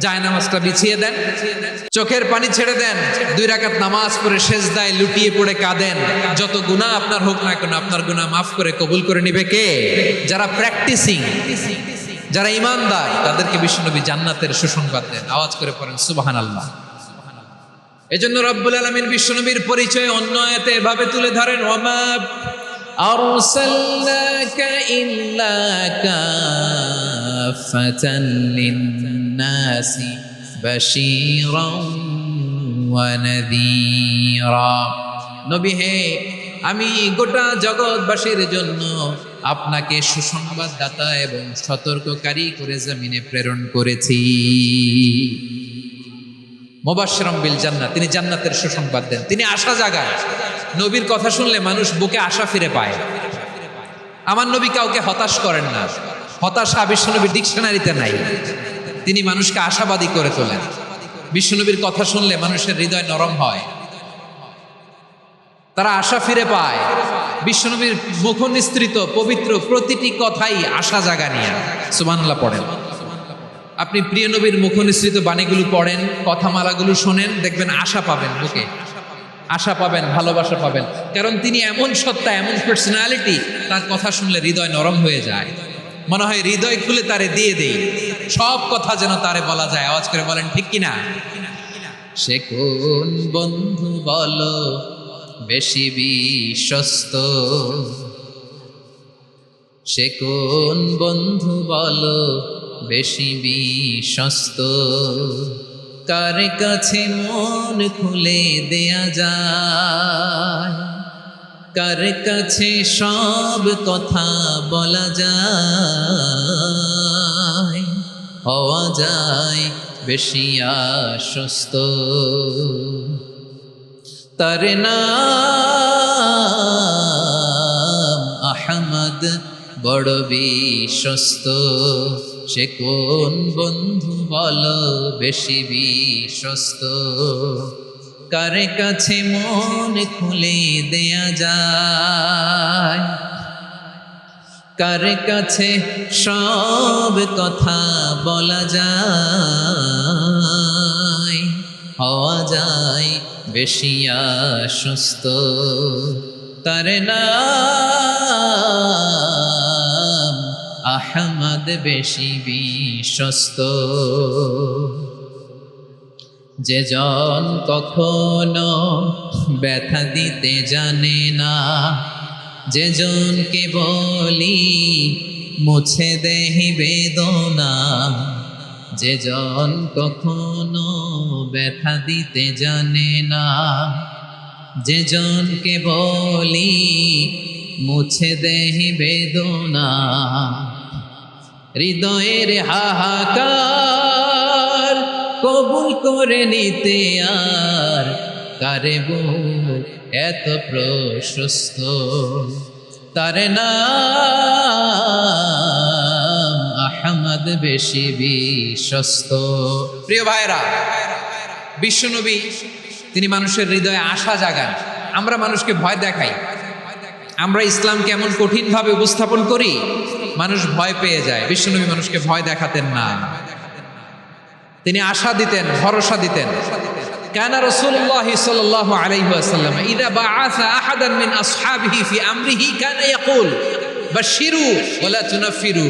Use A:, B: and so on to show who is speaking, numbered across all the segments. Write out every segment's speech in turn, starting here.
A: জায়নামাজটা বিছিয়ে দেন, চোখের পানি ছেড়ে দেন, 2 রাকাত নামাজ পড়ে সেজদায় লুটিয়ে পড়ে কাঁদেন। যত গুনাহ আপনার হোক না কেন, আপনার গুনাহ মাফ করে কবুল করে নিবে কে? যারা প্র্যাকটিসিং, যারা ঈমানদার, তাদেরকে বিশ্বনবী জান্নাতের সুসংবাদ দেন। আওয়াজ করে পড়েন সুবহানাল্লাহ। এজন্য রব্বুল আলামিন বিশ্বনবীর পরিচয় অন্য আয়াতে এভাবে তুলে ধরেন, ওয়ামা আরসালনাকা ইল্লা কাফাতান লিন-নাসি বাশীরান ওয়া নাযীরা। নবী হে, আমি গোটা জগৎবাসীর জন্য আপনাকে সুসংবাদদাতা এবং সতর্ককারী করে জমিনে প্রেরণ করেছি। মুবাশশিরাম বিল জান্নাহ, তিনি জান্নাতের সুসংবাদ দেন, তিনি আশা জাগান। নবীর কথা শুনলে মানুষ বুকে আশা ফিরে পায়। আমার নবী কাউকে হতাশ করেন না, হতাশা বিশ্বনবীর ডিকশনারিতে নাই। তিনি মানুষকে আশাবাদী করে তোলেন। বিশ্বনবীর কথা শুনলে মানুষের হৃদয় নরম হয়, তারা আশা ফিরে পায়। বিশ্বনবীর মুখ নিঃসৃত পবিত্র প্রতিটি কথাই আশা জাগানিয়া। সুবহানাল্লাহ পড়েন। আপনি প্রিয় নবীর মুখ নিঃসৃত বাণীগুলো পড়েন, কথামালাগুলো শোনেন, দেখবেন আশা পাবেন, বুকে আশা পাবেন, ভালোবাসা পাবেন। কারণ তিনি এমন সত্তা, এমন পার্সোনালিটি, তার কথা শুনলে হৃদয় নরম হয়ে যায়। মনে হয় হৃদয় খুলে তারে দিয়ে দেই, সব কথা যেন তারে বলা যায়। আওয়াজ করে বলেন ঠিক কিনা? সে কোন বন্ধু বলো বেশি বিশ্বস্ত, সে কোন বন্ধু বলো বেশি বিশ্বস্ত, কার কাছে মন খুলে দেয়া যায়, কার কাছে সব কথা বলা যায়, হওয়া যায় বেশি আশ্বস্ত। তার নাম আহমদ, বড় বিশ্বস্ত। সে কোন বন্ধু বলো বেশি বিশ্বস্ত, কার কাছে মন খুলে দেয়া যায়, কার কাছে সব কথা বলা যায়, হওয়া যায় বেশি আশ্বস্ত। তার নাম আহমদ, বেশি বিশ্বস্ত। যে জন কখনো ব্যথা দিতে জানে না, যে জনকে বলি মুছে দেহি বেদনা, যে জন কখনো ব্যথা দিতে জানে না, যে জনকে বলি মুছে দেহি বেদনা, হৃদয়ের হাহাকার কবুল করে নিতে আর কারে বুক এত প্রশস্ত। তার নাম আহমদ, বেশি বিশ্বস্ত। প্রিয় ভাইরা, বিশ্বনবী তিনি মানুষের হৃদয়ে আশা জাগান। আমরা মানুষকে ভয় দেখাই, আমরা ইসলামকে এমন কঠিনভাবে উপস্থাপন করি, মানুষ ভয় পেয়ে যায়। বিশ্বনবী মানুষকে ভয় দেখাতেন না, তিনি আশা দিতেন, ভরসা দিতেন। কানা রাসূলুল্লাহ সাল্লাল্লাহু আলাইহি ওয়াসাল্লাম ইযা বাআসা আহাদান মিন আসহাবিহি ফি আমরিহি কানা ইয়াকুল বাশশিরু ওয়া লা তুনাফিরু,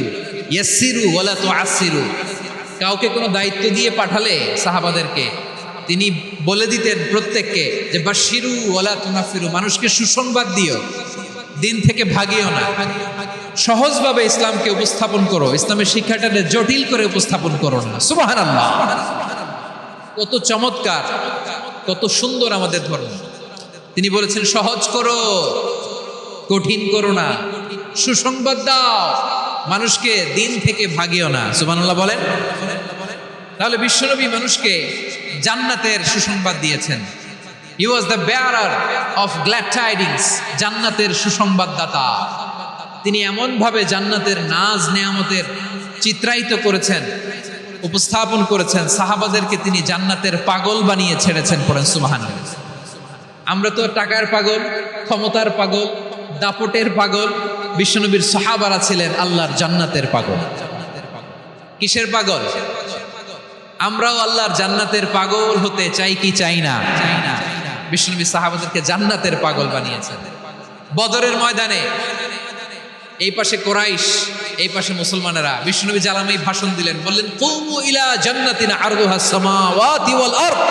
A: ইয়াসসিরু ওয়া লা তুআসসিরু। কাউকে কোনো দায়িত্ব দিয়ে পাঠালে সাহাবাদেরকে তিনি বলে দিতেন প্রত্যেককে যে বাশশিরু ওয়া লা তুনাফিরু, মানুষকে সুসংবাদ দিও, দিন থেকে ভাগিও না। সহজভাবে ইসলামকে উপস্থাপন করো, ইসলামের শিক্ষাটাকে জটিল করে উপস্থাপন করো না। সুবহানাল্লাহ, কত চমৎকার, কত সুন্দর আমাদের ধর্ম। তিনি বলেছেন সহজ করো, কঠিন করো না, সুসংবাদ দাও, মানুষকে দিন থেকে ভাগিও না। সুবহানাল্লাহ বলেন। তাহলে বিশ্বনবী মানুষকে জান্নাতের সুসংবাদ দিয়েছেন। He was the bearer of glad tidings, জান্নাতের সুসংবাদদাতা। তিনি এমনভাবে জান্নাতের নাজ নেয়ামতের চিত্রায়িত করেছেন, উপস্থাপন করেছেন, সাহাবাদেরকে তিনি জান্নাতের পাগল বানিয়ে ছেড়েছেন। পড়েন সুবহানাল্লাহ। আমরা তো টাকার পাগল, ক্ষমতার পাগল, দাপটের পাগল। বিশ্বনবীর সাহাবারা ছিলেন আল্লাহর জান্নাতের পাগল। কিসের পাগল? আমরাও আল্লাহর জান্নাতের পাগল হতে চাই কি চাই না? চাই না। বিশ্বনবী সাহাবাদেরকে জান্নাতের পাগল বানিয়েছেন। বদরের ময়দানে এই পাশে কোরাইশ, এই পাশে মুসলমানেরা। বিশ্বনবী জালামাই ভাষণ দিলেন, বললেন কুমু ইলা জান্নাতিন আরদুহাস সামাওয়াতি ওয়াল আরদ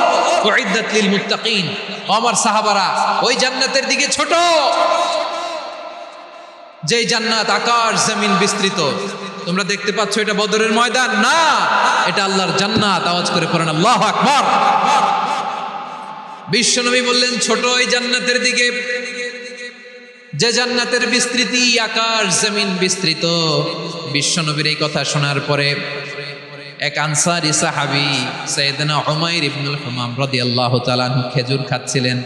A: উইদ্দাত লিল মুত্তাকিন। আমার সাহাবারা, ওই জান্নাতের দিকে ছোট, যে জান্নাত আকাশ জমিন বিস্তৃত। তোমরা দেখতে পাচ্ছ এটা বদরের ময়দান না, এটা আল্লাহর জান্নাত। আওয়াজ করে পড়েন আল্লাহু আকবার। বিশ্বনবী বললেন ছোট ওই জান্নাতের দিকে, যে জান্নাতের বিস্তৃতি আকাশ জমিন বিস্তৃত। বিশ্বনবীর এই কথা শোনার পরে এক আনসারী সাহাবী সাইয়েদনা উমাইর ইবনুল হুমাম রাদিয়াল্লাহু তাআলা আনহু খেজুর খাচ্ছিলেন।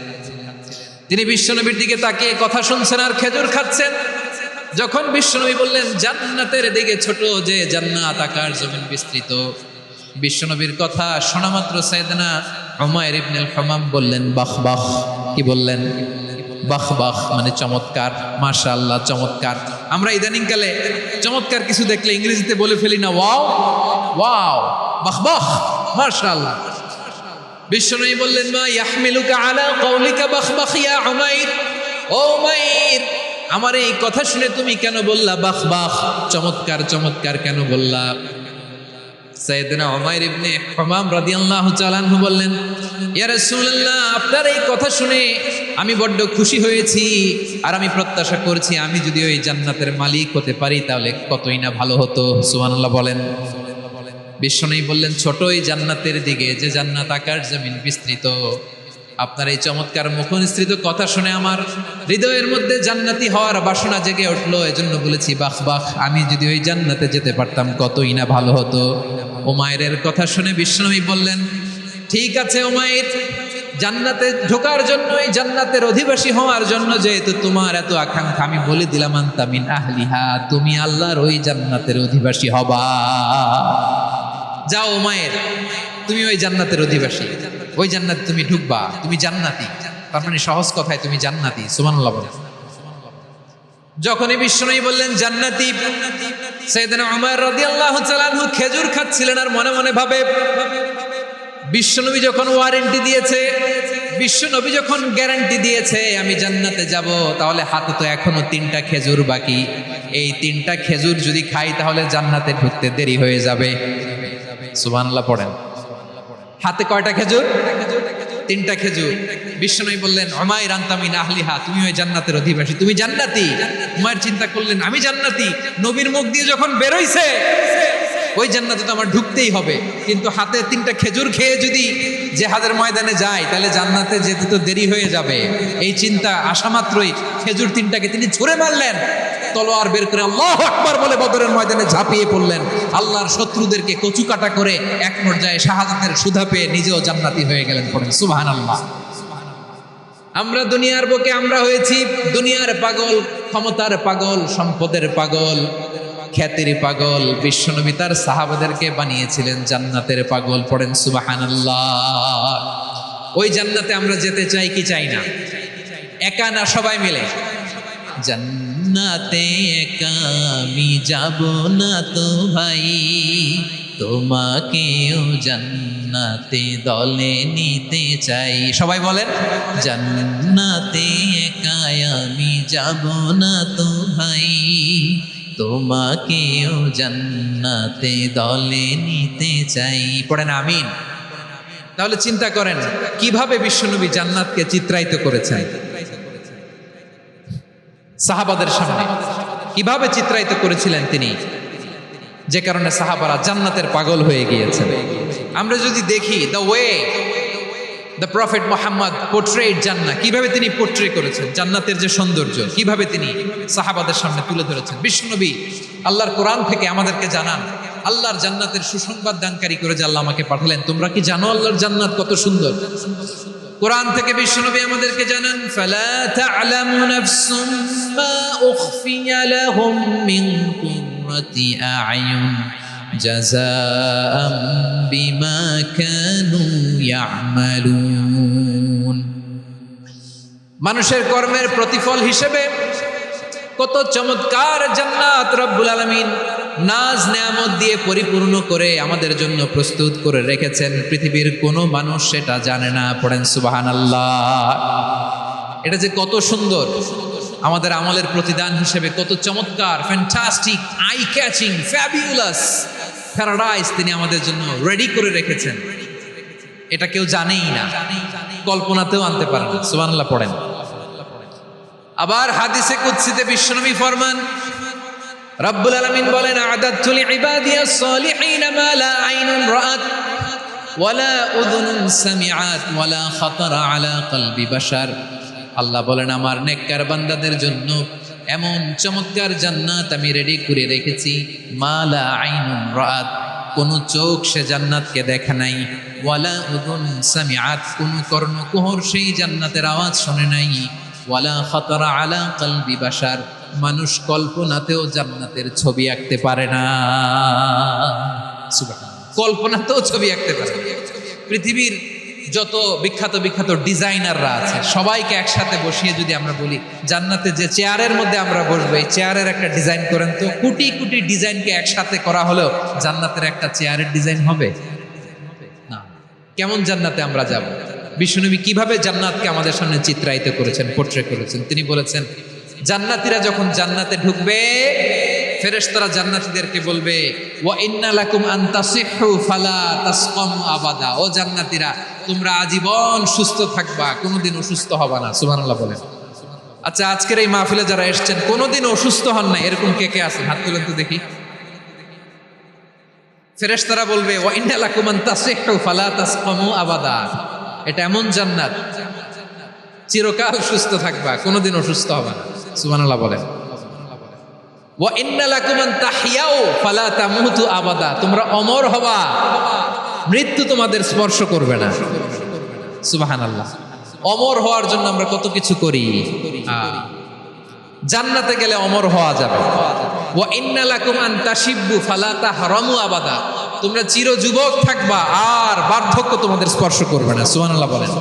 A: তিনি বিশ্বনবীর দিকে তাকিয়ে কথা শুনছেন আর খেজুর খাচ্ছেন। যখন বিশ্বনবী বললেন জান্নাতের দিকে ছোট, যে জান্নাত আকাশ জমিন বিস্তৃত, বিশ্বনবীর কথা শোনা মাত্র সাইয়েদনা উমাইর ইবনুল হুমাম বললেন বাহ বাহ। কি বললেন? বাহ বাহ, মানে চমৎকার, মাশাআল্লাহ, চমৎকার। আমরা ইদানিং কালে চমৎকার কিছু দেখলে ইংরেজিতে বলে ফেলি না ওয়াও ওয়াও, বাহ বাহ, মাশাআল্লাহ। বিশ্বনবী বললেন মা ইয়াহমিলুকা আলা কওলিকা বাহ বাহ ইয়া উমাইর। ও উমাইর, আমার এই কথা শুনে তুমি কেন বললা বাহ বাহ, চমৎকার চমৎকার কেন বললা? সাইয়েদনা উমাইর ইবনে হুমাম রাদিয়াল্লাহু তাআলা আনহু বললেন ইয়া রাসূলুল্লাহ, আপনার এই কথা শুনে আমি বড্ড খুশি হয়েছি, আর আমি প্রত্যাশা করছি আমি যদি ওই জান্নাতের মালিক হতে পারি তাহলে কতই না ভালো হতো। সুবহানাল্লাহ বলেন। বিশ্বনবী বললেন ছোট ওই জান্নাতের দিকে, যে জান্নাত আকাশ জমিন বিস্তৃত। আপনার এই চমৎকার মুখনিসৃত কথা শুনে আমার হৃদয়ের মধ্যে জান্নাতি হওয়ার বাসনা জেগে উঠলো, এজন্য বলেছি বাহ বাহ, আমি যদি ওই জান্নাতে যেতে পারতাম কতই না ভালো হতো। উমাইরের কথা শুনে বিশ্বনবী বললেন ঠিক আছে উমাইর, জান্নাতে ঢোকার জন্য, এই জান্নাতের অধিবাসী হওয়ার জন্য যেহেতু তোমার এত আকাঙ্ক্ষা, আমি বলে দিলাম আনতা মিন আহলিহা, তুমি আল্লাহর ওই জান্নাতের অধিবাসী হবা। যাও উমাইর, তুমি ওই জান্নাতের অধিবাসী, ওই জান্নাতে তুমি ঢুকবা, তুমি জান্নাতি। তার মানে সহজ কথায় তুমি জান্নাতি। সুবহানাল্লাহ বলেন। যখনই বিশ্বনবী বললেন জান্নাতি, সাইয়েদনা উমর রাদিয়াল্লাহু তাআলা আনহু খেজুর খাচ্ছিলেন আর মনে মনে ভাবে বিশ্বনবী যখন ওয়ারেন্টি দিয়েছে, বিশ্বনবী যখন গ্যারান্টি দিয়েছে আমি জান্নাতে যাব, তাহলে হাতে তো এখনো 3টা খেজুর বাকি। এই 3টা খেজুর যদি খাই তাহলে জান্নাতে ঢুকতে দেরি হয়ে যাবে। সুবহানাল্লাহ পড়েন। হাতে কয়টা খেজুর? 3টা খেজুর। বিশ্বনবী বললেন উমাইর আনতা মিন আহলিহা, তুমি ওই জান্নাতের অধিবাসী, তুমি জান্নাতি। উমাইর চিন্তা করলেন আমি জান্নাতি, নবীর মুখ দিয়ে যখন বেরোইছে ওই জান্নাতে তো আমার ঢুকতেই হবে, কিন্তু হাতে 3টা খেজুর খেয়ে যদি জিহাদের ময়দানে যাই তাহলে জান্নাতে যেতে তো দেরি হয়ে যাবে। এই চিন্তা আসা মাত্রই খেজুর 3টাকে তিনি ছুঁড়ে মারলেন, তলোয়ার বের করে আল্লাহু আকবার বলে বদরের ময়দানে ঝাঁপিয়ে পড়লেন। আল্লাহর শত্রুদেরকে কচুকাটা করে এক পর্যায়ে শাহাদাতের সুধা পেয়ে নিজেও জান্নাতি হয়ে গেলেন। পড়েন সুবহানাল্লাহ। আমরা দুনিয়ার বুকে আমরা হয়েছি দুনিয়ার পাগল, ক্ষমতার পাগল, সম্পদের পাগল, খ্যাতির পাগল। বিশ্বনবী তার সাহাবাদেরকে বানিয়েছিলেন জান্নাতের পাগল। পড়েন সুবহানাল্লাহ। ওই জান্নাতে আমরা যেতে চাই কি চাই না? একা না সবাই মিলে? জান্নাতে একা আমি যাব না তো ভাই, তোমাকেও জান্নাতে দলে নিতে চাই। সবাই বলেন জান্নাতে একা আমি যাব না তো ভাই, তোমাকেও জান্নাতে দলে নিতে চাই। পড়েন আমিন। তাহলে চিন্তা করেন কিভাবে বিশ্বনবী জান্নাতকে চিত্রায়িত করেছেন সাহাবাদের সামনে, কিভাবে চিত্রায়িত করেছিলেন তিনি, যে কারণে সাহাবারা জান্নাতের পাগল হয়ে গিয়েছেন। আমরা যদি দেখি the way the prophet Muhammad পোর্ট্রেড জান্নাত, কিভাবে তিনি পোর্ট্রে করেছেন জান্নাতের যে সৌন্দর্য, কিভাবে তিনি সাহাবাদের সামনে তুলে ধরেছেন। বিশ্বনবী আল্লাহর কোরআন থেকে আমাদেরকে জানান আল্লাহর জান্নাতের সুসংবাদ দানকারী করে যে আল্লাহ আমাকে পাঠালেন। তোমরা কি জানো আল্লাহর জান্নাত কত সুন্দর? কোরআন থেকে বিশ্বনবী আমাদেরকে জানান ফালা তা'লামু নাফসুম মা উখফিয়া লাহুম মিন কুররাতি আ'য়ুন জাযাআম বিমা কানু ইয়া'মালুন। মানুষের কর্মের প্রতিফল হিসেবে কত চমৎকার জান্নাত রব্বুল আলামিন নাজ নেয়ামত দিয়ে পরিপূর্ণ করে আমাদের জন্য প্রস্তুত করে রেখেছেন, পৃথিবীর কোনো মানুষ সেটা জানে না। পড়েন সুবহানাল্লাহ। এটা যে কত সুন্দর, আমাদের আমলের প্রতিদান হিসেবে কত চমৎকার, fantastic, eye catching, fabulous paradise তিনি আমাদের জন্য রেডি করে রেখেছেন। এটা কেউ জানেই না, কল্পনাতেও আনতে পারে না। সুবহানাল্লাহ পড়েন। আবার হাদিসে কুদসিতে বিশ্বনবী ফরমান, রব্বুল আলামিন বলেন, আ'দাদতু লিইবাদিয়াস সালিহিন মা লা আইনুন রাআত ওয়ালা উযুনুন সামিআত ওয়ালা খাতারা আলা কলবি বাশার। আল্লাহ বলেন, আমার নেককার বান্দাদের জন্য এমন চমৎকার জান্নাত আমি রেডি করে রেখেছি, মা লা আইনুন রাআত, কোন চোখ সে জান্নাতকে দেখে নাই, ওয়ালা উযুন সামিআত, কোন কর্ণকুহর সেই জান্নাতের আওয়াজ শোনে নাই, ওয়ালা খাতারা আলা কলবি বাশার, মানুষ কল্পনাতেও জান্নাতের ছবি আঁকতে পারে না। সুবহানাল্লাহ, কল্পনাতেও ছবি আঁকতে পারে না। পৃথিবীর যত বিখ্যাত বিখ্যাত ডিজাইনাররা আছে সবাইকে একসাথে বসিয়ে যদি আমরা বলি জান্নাতে যে চেয়ারের মধ্যে আমরা বসবো, এই চেয়ারের একটা ডিজাইন করেন তো, কোটি কোটি ডিজাইনকে একসাথে করা হলেও জান্নাতের একটা চেয়ারের ডিজাইন হবে না। কেমন জান্নাতে আমরা যাব? বিশ্বনবী কিভাবে জান্নাতকে আমাদের সামনে চিত্রায়িত করেছেন, পোর্ট্রে করেছেন। তিনি বলেছেন, জান্নাতীরা যখন জান্নাতে ঢুকবে, ফেরেশতারা জান্নাতীদেরকে বলবে, ওয়া ইন্না লাকুম আন তাসিহু ফালা তাসকামু আবাদা, ও জান্নাতীরা তোমরা আজীবন সুস্থ থাকবা, কোনোদিন অসুস্থ হবা না। সুবহানাল্লাহ বলেন। আচ্ছা, আজকের এই মাহফিলে যারা এসেছেন কোনোদিন অসুস্থ হন না, এরকম কে কে আছেন? হাত তুলেন তো দেখি। ফেরেশতারা বলবে, ওয়া ইন্না লাকুম আন তাসিহু ফালা তাসকামু আবাদা, এটা এমন জান্নাত চিরকাল সুস্থ থাকবা, কোনোদিন অসুস্থ হবা না। সুবহানাল্লাহ বলেন। ওয়া ইন্না লাকুম আন তাহইয়াউ ফালা তামুতু আবাদা, তোমরা অমর হবা, মৃত্যু তোমাদের স্পর্শ করবে না। সুবহানাল্লাহ। অমর হওয়ার জন্য আমরা কত কিছু করি, জান্নাতে গেলে অমর হওয়া যাবে। ওয়া ইন্না লাকুম আন তাশিব্বু ফালা তাহরামু আবাদা, তোমরা চির যুবক থাকবা, আর বার্ধক্য তোমাদের স্পর্শ করবে না। সুবহানাল্লাহ বলেন।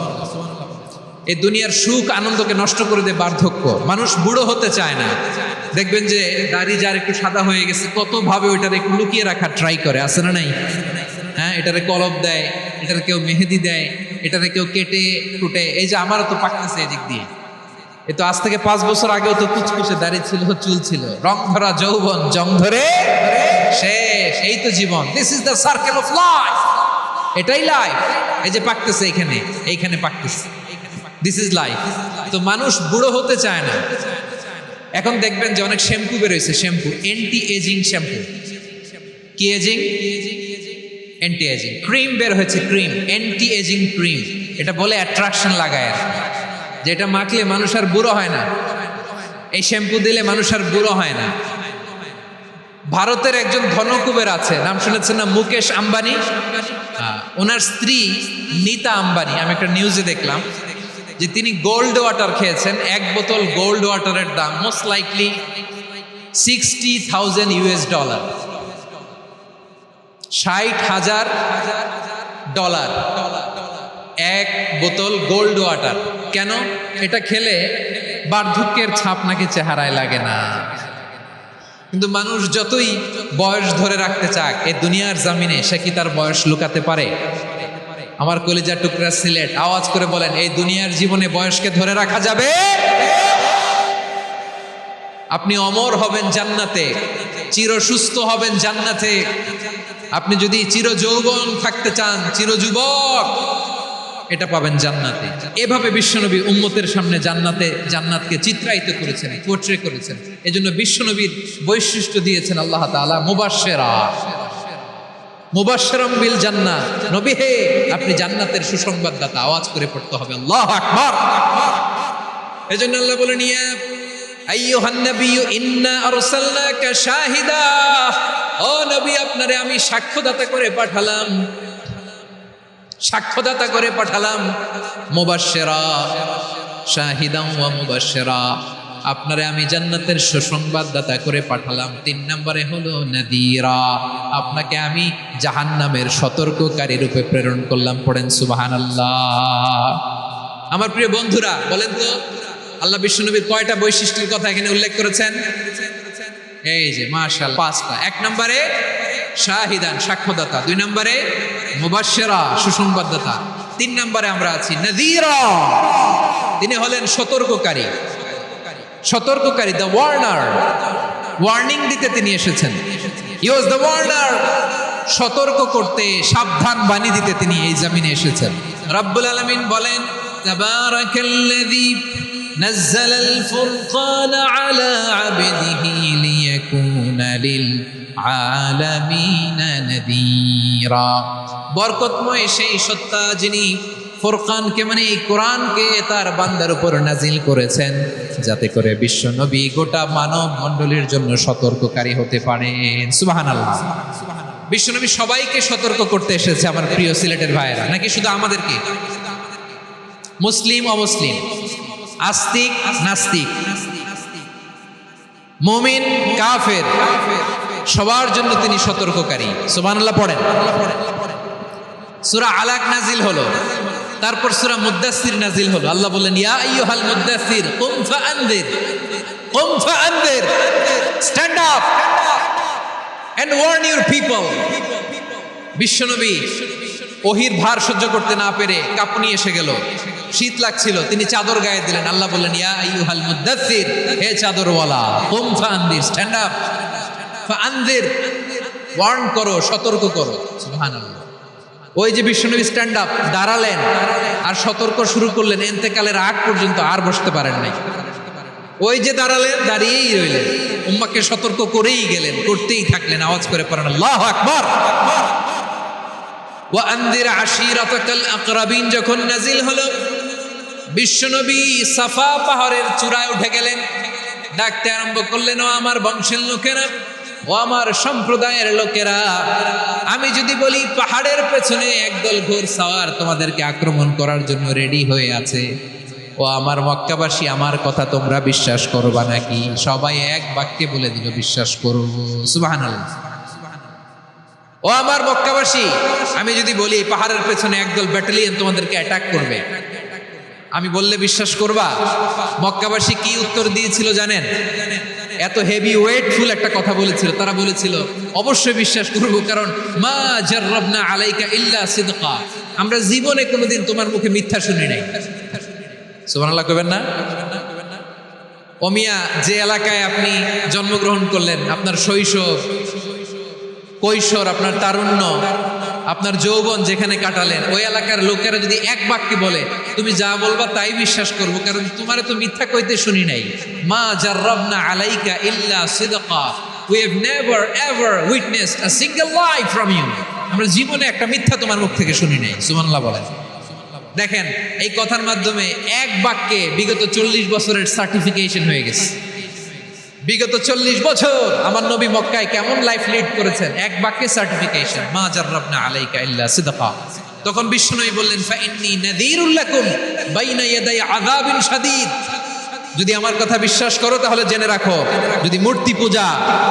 A: এই দুনিয়ার সুখ আনন্দকে নষ্ট করে দেয় বার্ধক্য। মানুষ বুড়ো হতে চায় না। দেখবেন যে দাড়ি যার একটু সাদা হয়ে গেছে, কত ভাবে ওইটার একটু লুকিয়ে রাখার ট্রাই করে, আছে না নাই? হ্যাঁ, এটারে কলব দেয়, এটার কেউ মেহেদি দেয়, এটারে কেউ কেটে কুটে। এই যে আমারও তো পাকতেছে এদিক দিয়ে, এ তো আজ থেকে 5 বছর আগেও তো কুচকুচে দাড়ি ছিল, চুল ছিল, রং ধরা যৌবন জং ধরে শেষ। এই তো জীবন। This is the circle of life. এটাই লাইফ। এই যে পাকতেছে এইখানে পাকতেছে, দিস ইজ লাইফ। তো মানুষ বুড়ো হতে চায় না। এখন দেখবেন যে অনেক শ্যাম্পু বেরোয়েছে, শ্যাম্পু অ্যান্টি এজিং শ্যাম্পু। কি এজিং? Anti ageing. ক্রিম বের হয়েছে, ক্রিম, অ্যান্টি এজিং ক্রিম। এটা বলে অ্যাট্রাকশন লাগায়, যেটা মাখলে মানুষ আর বুড়ো হয় না। এই শ্যাম্পু দিলে মানুষ আর বুড়ো হয় না। ভারতের একজন ধনকুবের আছে, নাম শুনেছেন না? মুকেশ আম্বানি। ওনার স্ত্রী নীতা আম্বানি, আমি একটা নিউজে দেখলাম যে তিনি গোল্ড ওয়াটার খেয়েছেন। 1 বোতল গোল্ড ওয়াটারের দাম মোস্ট লাইকলি $60,000 $60,000 1 বোতল গোল্ড ওয়াটার। কেন? এটা খেলে বার্ধক্যের ছাপ নাকি চেহারায় লাগে না। কিন্তু মানুষ যতই বয়স ধরে রাখতে চাক এই দুনিয়ার জামিনে, সে কি তার বয়স লুকাতে পারে? আমার কলিজার টুকরা সিলেট, আওয়াজ করে বলেন, এই দুনিয়ার জীবনে বয়সকে ধরে রাখা যাবে? আপনি অমর হবেন জান্নাতে, চির সুস্থ হবেন জান্নাতে। আপনি যদি চির যৌবন থাকতে চান, চির যুবক, এটা পাবেন জান্নাতে। এভাবে বিশ্বনবী উম্মতের সামনে জান্নাতকে চিত্রায়িত করেছেন, পোর্ট্রে করেছেন। এজন্য বিশ্বনবীর বৈশিষ্ট্য দিয়েছেন আল্লাহ তাআলা মুবাশশিরাম বিল জান্নাহ। নবী হে, আপনি জান্নাতের সুসংবাদদাতা। আওয়াজ করে পড়তে হবে আল্লাহু আকবার। এজন্য আল্লাহ বলেন, ইয়া আইয়ুহান নাবিয়্যু ইন্না আরসালনাকা শাহিদা, ও নবী আপনারে আমি সাক্ষ্যদাতা করে পাঠালাম। মুবাশশিরা শাহিদান ওয়া মুবাশশিরা, আপনারে আমি জান্নাতের সুসংবাদদাতা করে পাঠালাম। 3 নম্বরে হলো নাদিরা, আপনাকে আমি জাহান্নামের সতর্ককারী রূপে প্রেরণ করলাম। পড়েন সুবহানাল্লাহ। আমার প্রিয় বন্ধুরা, বলেন তো আল্লাহ বিশ্বনবীর কয়টা বৈশিষ্ট্যের কথা এখানে উল্লেখ করেছেন? এই যে মাশাআল্লাহ, 5টা। 1 নম্বরে শাহিদান, সাক্ষ্যদাতা। 2 নম্বরে মুবাশশিরা, সুসংবাদদাতা। 3 নম্বরে আমরা আছি নাযীরা, তিনি হলেন সতর্ককারী। সতর্ককারী, দ্য ওয়ার্নার, ওয়ার্নিং দিতে তিনি এসেছেন। হি ওয়াজ দ্য ওয়ার্নার, সতর্ক করতে, সাবধান বাণী দিতে তিনি এই জমিনে এসেছেন। রব্বুল আলামিন বলেন, তাবারাকাল্লাযী নাযালাল ফুরকান আলা আবদিহি লিয়াকুনা লিল আলামিনা নাযীরা। বরকতময় সেই সত্তা যিনি ফুরকানকে মানে এই কোরআনকে তার বান্দার উপর নাজিল করেছেন, যাতে করে বিশ্ব নবী গোটা মানব মণ্ডলীর জন্য সতর্ককারী হতে পারেন। সুবহানাল্লাহ। বিশ্ব নবী সবাইকে সতর্ক করতে এসেছে আমার প্রিয় সিলেটের ভাইয়েরা, নাকি শুধু আমাদেরকে? মুসলিম অমুসলিম, আস্তিক নাস্তিক, মুমিন কাফের, সবার জন্য তিনি সতর্ককারী। সুবহানাল্লাহ পড়েন। সূরা আলাক নাজিল হলো, তারপর সূরা মুদ্দাসসির নাজিল হলো। আল্লাহ বললেন, ইয়া আইয়ুহাল মুদ্দাসসির কুম ফাআনদির, কুম ফাআনদির, stand up and warn your people. বিশ্বনবী ওহির ভার সহ্য করতে না পেরে কাঁপুনি এসে গেল, শীত লাগছিল, তিনি চাদর গায়ে দিলেন। আল্লাহ বললেন, ইয়া আইয়ুহাল মুদ্দাসসির, হে চাদরওয়ালা, কুম ফাআনদির, স্ট্যান্ড আপ, ফাআনদির, ওয়ার্ন করো, সতর্ক করো। সুবহানাল্লাহ। ওই যে বিশ্বনবী স্ট্যান্ড আপ, দাঁড়ালেন আর সতর্ক শুরু করলেন, ইন্তেকালের আগ পর্যন্ত আর বসতে পারেন নাই। ওই যে দাঁড়ালেন, দাঁড়িয়েই রইলেন, উম্মাকে সতর্ক করেই গেলেন, করতেই থাকলেন। আওয়াজ করে পড়েন আল্লাহু আকবার। ওয়া আনদির আশীরাতাকাল আকরাবিন যখন নাজিল হলো, বিশ্বনবী সাফা পাহাড়ের চূড়ায় উঠে গেলেন, ডাকতে আরম্ভ করলেন, ও আমার বংশের লোকেরা, ও আমার সম্প্রদায়ের লোকেরা, আমি যদি বলি পাহাড়ের পেছনে একদল ঘোড়সাওয়ার তোমাদেরকে আক্রমণ করার জন্য রেডি হয়ে আছে, ও আমার মক্কাবাসী, আমার কথা তোমরা বিশ্বাস করবা নাকি? সবাই এক বাক্যে বলে দিল, বিশ্বাস করব। সুবহানাল্লাহ। ও আমার মক্কাবাসী, আমি যদি বলি পাহাড়ের পেছনে একদল ব্যাটালিয়ন তোমাদেরকে অ্যাটাক করবে, আমি বললে বিশ্বাস করবা? মক্কাবাসী কি উত্তর দিয়েছিল জানেন? এত হেভি ওয়েটফুল একটা কথা বলেছিল। তারা বলেছিল, অবশ্যই বিশ্বাস করব, কারণ মা জাররাবনা আলাইকা ইল্লা সিদকা, আমরা জীবনে কোনোদিন তোমার মুখে মিথ্যা শুনি নাই। সুবহানাল্লাহ কইবেন না? ওমিয়া, যে এলাকায় আপনি জন্মগ্রহণ করলেন, আপনার শৈশব, কৈশোর, আপনার তারুণ্য, আপনার যৌবন যেখানে কাটালেন, ওই এলাকার লোকেরা যদি এক বাক্যে বলে, তুমি যা বলবা তাই বিশ্বাস করব, কারণ তোমারে তো মিথ্যা কইতে শুনি নাই। মা জাররাবনা আলাইকা ইল্লা সিদকা, we have never ever witnessed a single lie from you, আমরা জীবনে একটা মিথ্যা তোমার মুখ থেকে শুনি নাই। সুবহানাল্লাহ বলেন। দেখেন, এই কথার মাধ্যমে এক বাক্যে বিগত 40 বছরের সার্টিফিকেশন হয়ে গেছে। বিগত 40 বছর আমার নবী মক্কায় কেমন লাইফ লিড করেছেন, এক বাক্যে সার্টিফিকেশন, মা জাররাবনা আলাইকা ইল্লা সিদকা। তখন বিষ্ণুই বললেন, ফাইন্নী নাযীরুল লাকুম বাইনা ইয়াদাই আযাবিন শাদীদ, যদি আমার কথা বিশ্বাস করো তাহলে জেনে রাখো, যদি মূর্তি পূজা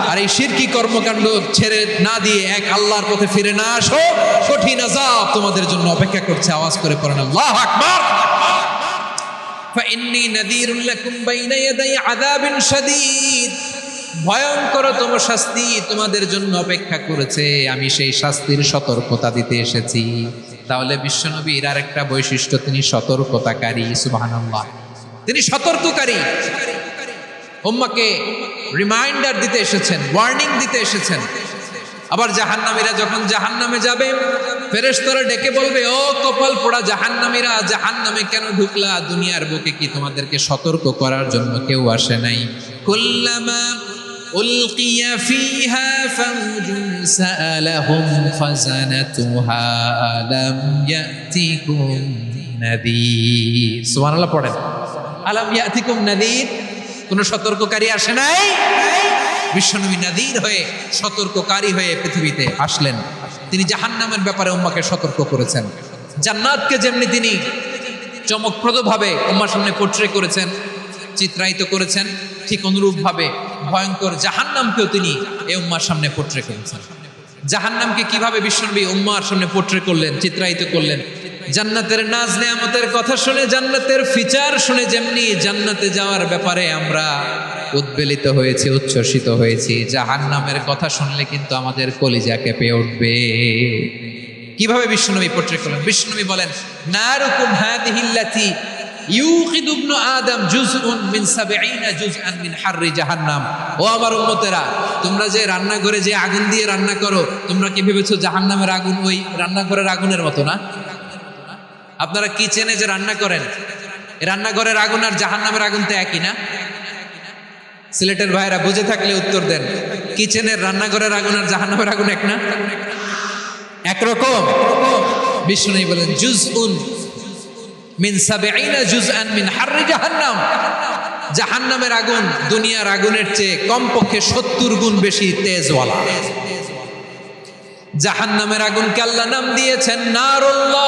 A: আর এই শিরকি কর্মকাণ্ড ছেড়ে না দিয়ে এক আল্লাহর পথে ফিরে না আসো, কঠিন আযাব তোমাদের জন্য অপেক্ষা করছে। আওয়াজ করে পড়েন আল্লাহু আকবার। ফাইন্নী নাযীরুল লাকুম বাইনা ইয়াদাই আযাবিন শাদীদ, ভয়ঙ্কর তোমার শাস্তি তোমাদের জন্য অপেক্ষা করেছে, আমি সেই শাস্তির সতর্কতা দিতে এসেছি। তাহলে বিশ্বনবীর আরেকটা বৈশিষ্ট্য, তিনি সতর্কতাকারী। সুবহানাল্লাহ। তিনি সতর্ককারী, উম্মাকে রিমাইন্ডার দিতে এসেছেন, ওয়ার্নিং দিতে এসেছেন। আবার জাহান্নামীরা যখন জাহান্নামে যাবে, ফেরেশতারা ডেকে বলবে, ও কপাল পোড়া জাহান্নামীরা, জাহান্নামে কেন ঢুকলা? দুনিয়ার বুকে কি তোমাদেরকে সতর্ক করার জন্য কেউ আসে নাই? কুল্লামা উলকিয়া ফিহা ফাউজুন সাআলাহুম খাযানাতুহা আলাম ইয়াতিকুম নাযীর। সুবহানাল্লাহ পড়েন। আলাম ইয়াতিকুম নাযীর, কোন সতর্ককারী আসে নাই? বিশ্বনবী নাযীর হয়ে, সতর্ককারী হয়ে পৃথিবীতে আসলেন। তিনি জাহান্নামের ব্যাপারে উম্মাকে সতর্ক করেছেন। জান্নাতকে যেমনি তিনি চমকপ্রদভাবে উম্মার সামনে পোট্রে করেছেন, চিত্রায়িত করেছেন, ঠিক অনুরূপভাবে ভয়ঙ্কর জাহান্নামকেও তিনি এই উম্মার সামনে পোট্রে করেছেন। জাহান্নামকে কিভাবে বিশ্বনবী উম্মার সামনে পোট্রে করলেন, চিত্রায়িত করলেন? জান্নাতের নাজ নেয়ামতের কথা শুনে, জান্নাতের ফিচার শুনে যেমনি জান্নাতে যাওয়ার ব্যাপারে আমরা উদ্বেলিত হয়েছি, উচ্ছ্বসিত হয়েছি। জাহান্নামের কথা শুনলে কিন্তু আমাদের কলিজা কেঁপে উঠবে। কিভাবে বিশ্বনবী পোট্রে করলেন? বিশ্বনবী বলেন, নারুকুম হাদিহিল্লাতি ইউকিদু ইবনু আদম জুজউন মিন 70 জুজআন মিন হাররি জাহান্নাম। ও আমার উম্মতেরা, তোমরা যে রান্নাঘরে যে আগুন দিয়ে রান্না করো, তোমরা কি ভেবেছো জাহান্নামের আগুন ওই রান্নাঘরের আগুনের মতো না? আপনারা কিচেনে যে রান্না করেন, রান্নাঘরের আগুন আর জাহান্নামের আগুন তো একই না? সিলেটের ভাইরা বুঝে থাকলে উত্তর দেন। কিচেনের রান্নাঘরের আগুন আর জাহান্নামের আগুন এক না? একরকম। বিষ্ণু বলেন জুজউন মিন 70 জুজআন মিন হাররি জাহান্নাম। জাহান্নামের আগুন দুনিয়ার আগুনের চেয়ে কমপক্ষে 70 গুণ বেশি তেজওয়ালা। জাহান্নামের আগুনকে আল্লাহ নাম দিয়েছেন নারুল্লাহ।